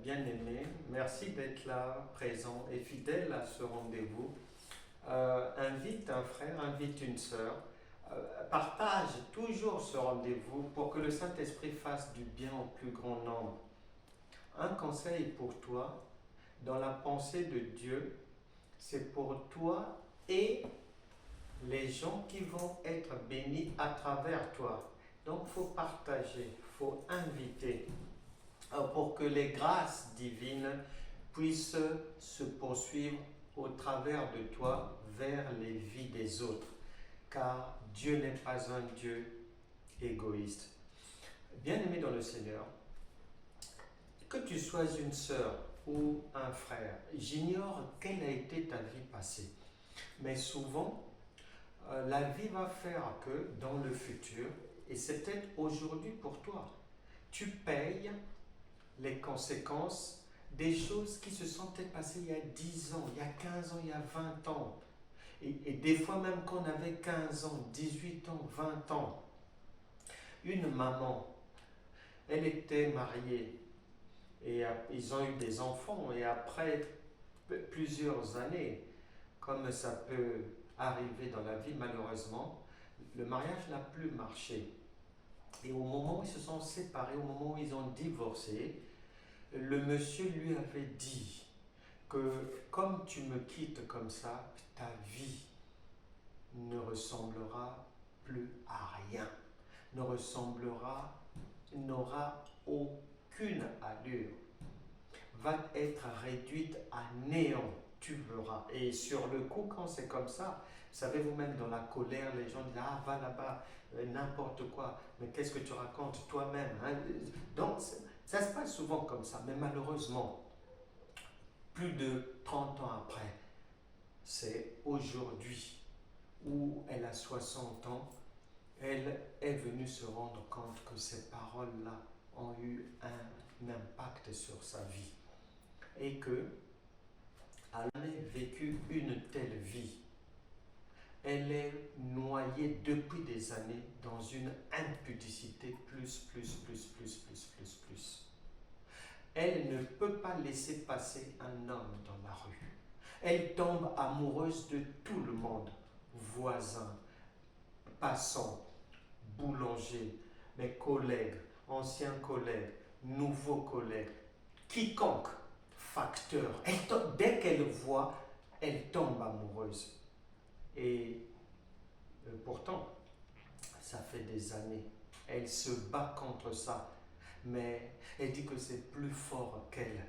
bien-aimés, merci d'être là, présent et fidèle à ce rendez-vous. Invite un frère, invite une sœur, partage toujours ce rendez-vous pour que le Saint-Esprit fasse du bien au plus grand nombre. Un conseil pour toi, dans la pensée de Dieu, c'est pour toi et les gens qui vont être bénis à travers toi. Donc il faut partager, il faut inviter pour que les grâces divines puissent se poursuivre au travers de toi vers les vies des autres. Car Dieu n'est pas un Dieu égoïste. Bien-aimé dans le Seigneur, que tu sois une sœur ou un frère, j'ignore quelle a été ta vie passée. Mais souvent, la vie va faire que dans le futur, et c'est peut-être aujourd'hui pour toi, tu payes les conséquences des choses qui se sont peut-être passées il y a 10 ans, il y a 15 ans, il y a 20 ans. Et des fois même quand on avait 15 ans, 18 ans, 20 ans. Une maman, elle était mariée et ils ont eu des enfants et après plusieurs années, comme ça peut arriver dans la vie malheureusement, le mariage n'a plus marché. Et au moment où ils se sont séparés, au moment où ils ont divorcé, le monsieur lui avait dit que comme tu me quittes comme ça, ta vie ne ressemblera plus à rien, n'aura aucune allure, va être réduite à néant, tu verras. Et sur le coup, quand c'est comme ça, savez vous-même dans la colère, les gens disent ah va là-bas, n'importe quoi, mais qu'est-ce que tu racontes toi-même, hein? Donc ça se passe souvent comme ça, mais malheureusement, plus de 30 ans après, c'est aujourd'hui où elle a 60 ans, elle est venue se rendre compte que ces paroles-là ont eu un impact sur sa vie et que elle a vécu une telle vie. Elle est noyée depuis des années dans une impudicité plus. Elle ne peut pas laisser passer un homme dans la rue. Elle tombe amoureuse de tout le monde, voisins, passants, boulangers, mes collègues, anciens collègues, nouveaux collègues, quiconque, facteur. Dès qu'elle voit, elle tombe amoureuse. Et pourtant, ça fait des années. Elle se bat contre ça. Mais elle dit que c'est plus fort qu'elle.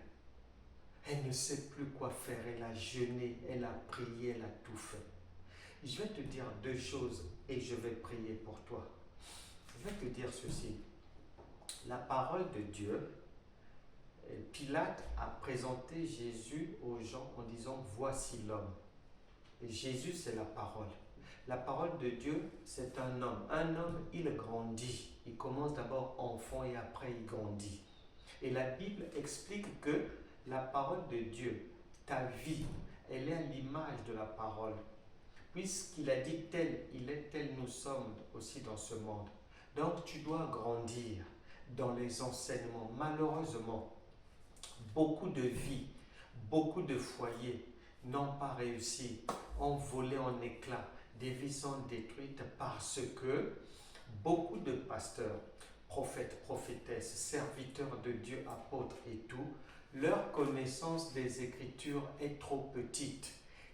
Elle ne sait plus quoi faire. Elle a jeûné, elle a prié, elle a tout fait. Je vais te dire deux choses et je vais prier pour toi. Je vais te dire ceci. La parole de Dieu, Pilate a présenté Jésus aux gens en disant « Voici l'homme ». Jésus, c'est la parole. La parole de Dieu, c'est un homme. Un homme, il grandit. Il commence d'abord enfant et après il grandit. Et la Bible explique que la parole de Dieu, ta vie, elle est à l'image de la parole. Puisqu'il a dit tel il est, tel nous sommes aussi dans ce monde. Donc tu dois grandir dans les enseignements. Malheureusement, beaucoup de vies, beaucoup de foyers n'ont pas réussi, ont volé en éclats, des vies sont détruites parce que beaucoup de pasteurs, prophètes, prophétesses, serviteurs de Dieu, apôtres et tout, leur connaissance des Écritures est trop petite.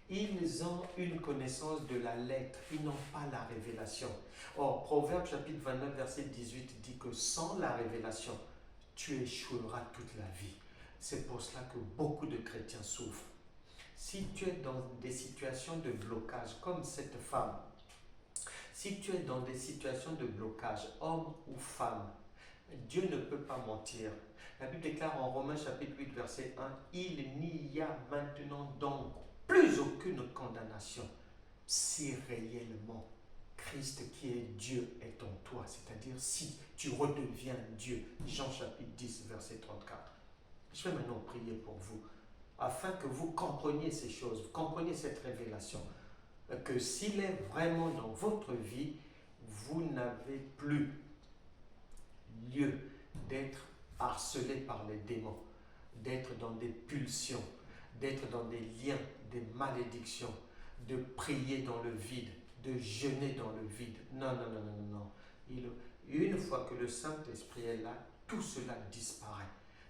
Ils ont une connaissance de la lettre, ils n'ont pas la révélation. Or, Proverbe chapitre 29, verset 18 dit que sans la révélation, tu échoueras toute la vie. C'est pour cela que beaucoup de chrétiens souffrent. Si tu es dans des situations de blocage, comme cette femme, si tu es dans des situations de blocage, homme ou femme, Dieu ne peut pas mentir. La Bible déclare en Romains chapitre 8, verset 1, « Il n'y a maintenant donc plus aucune condamnation si réellement Christ qui est Dieu est en toi. » C'est-à-dire si tu redeviens Dieu. Jean chapitre 10, verset 34. Je vais maintenant prier pour vous, afin que vous compreniez ces choses, vous compreniez cette révélation, que s'il est vraiment dans votre vie, vous n'avez plus lieu d'être harcelé par les démons. d'être dans des pulsions, d'être dans des liens, des malédictions, de prier dans le vide, de jeûner dans le vide. Non, non, non, non, non. Une fois que le Saint-Esprit est là, tout cela disparaît.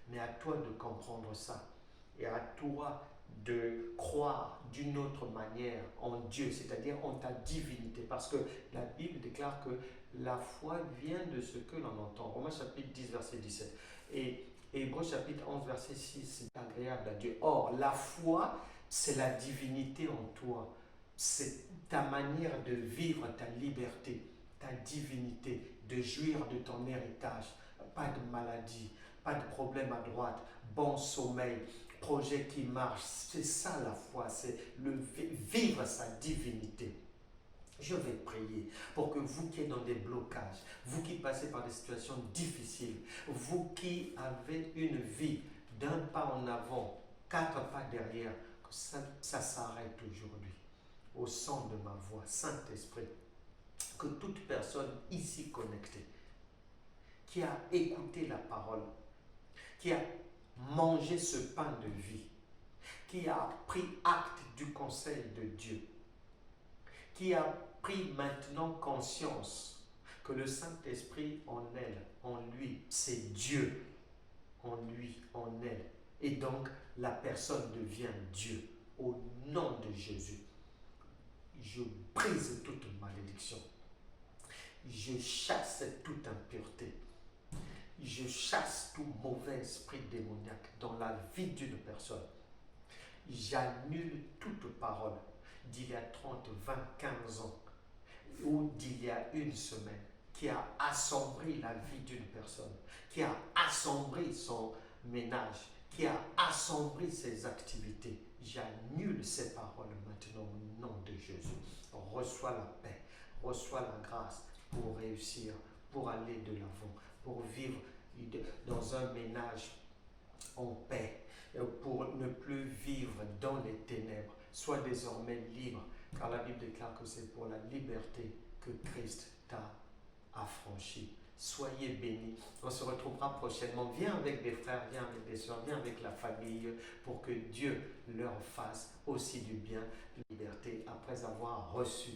Mais à toi de comprendre ça. Et à toi de croire d'une autre manière en Dieu, c'est-à-dire en ta divinité. Parce que la Bible déclare que la foi vient de ce que l'on entend. Romains chapitre 10, verset 17. Et Hébreux chapitre 11, verset 6, c'est agréable à Dieu. Or, la foi, c'est la divinité en toi. C'est ta manière de vivre ta liberté, ta divinité, de jouir de ton héritage. Pas de maladie, pas de problème à droite, bon sommeil, projet qui marche. C'est ça la foi, c'est vivre sa divinité. Je vais prier pour que vous qui êtes dans des blocages, vous qui passez par des situations difficiles, vous qui avez une vie d'un pas en avant, 4 pas derrière, que ça s'arrête aujourd'hui. Au son de ma voix, Saint-Esprit, que toute personne ici connectée, qui a écouté la parole, qui a mangé ce pain de vie, qui a pris acte du conseil de Dieu, qui a pris maintenant conscience que le Saint-Esprit en elle, en lui, c'est Dieu, en lui, en elle. Et donc, la personne devient Dieu. Au nom de Jésus, je brise toute malédiction. Je chasse toute impureté. Je chasse tout mauvais esprit démoniaque dans la vie d'une personne. J'annule toute parole d'il y a 30, 20, 15 ans ou d'il y a une semaine qui a assombri la vie d'une personne, qui a assombri son ménage, qui a assombri ses activités. J'annule ces paroles maintenant au nom de Jésus. Reçois la paix, reçois la grâce pour réussir, pour aller de l'avant, pour vivre dans un ménage en paix, pour ne plus vivre dans les ténèbres. Sois désormais libre, car la Bible déclare que c'est pour la liberté que Christ t'a affranchi. Soyez bénis. On se retrouvera prochainement. Viens avec des frères, viens avec des soeurs, viens avec la famille pour que Dieu leur fasse aussi du bien, de liberté, après avoir reçu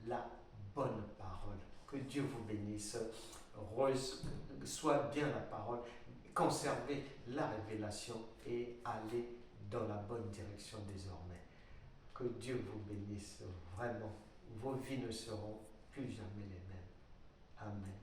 la bonne parole. Que Dieu vous bénisse. Soit bien la parole, conservez la révélation et allez dans la bonne direction désormais. Que Dieu vous bénisse vraiment. Vos vies ne seront plus jamais les mêmes. Amen.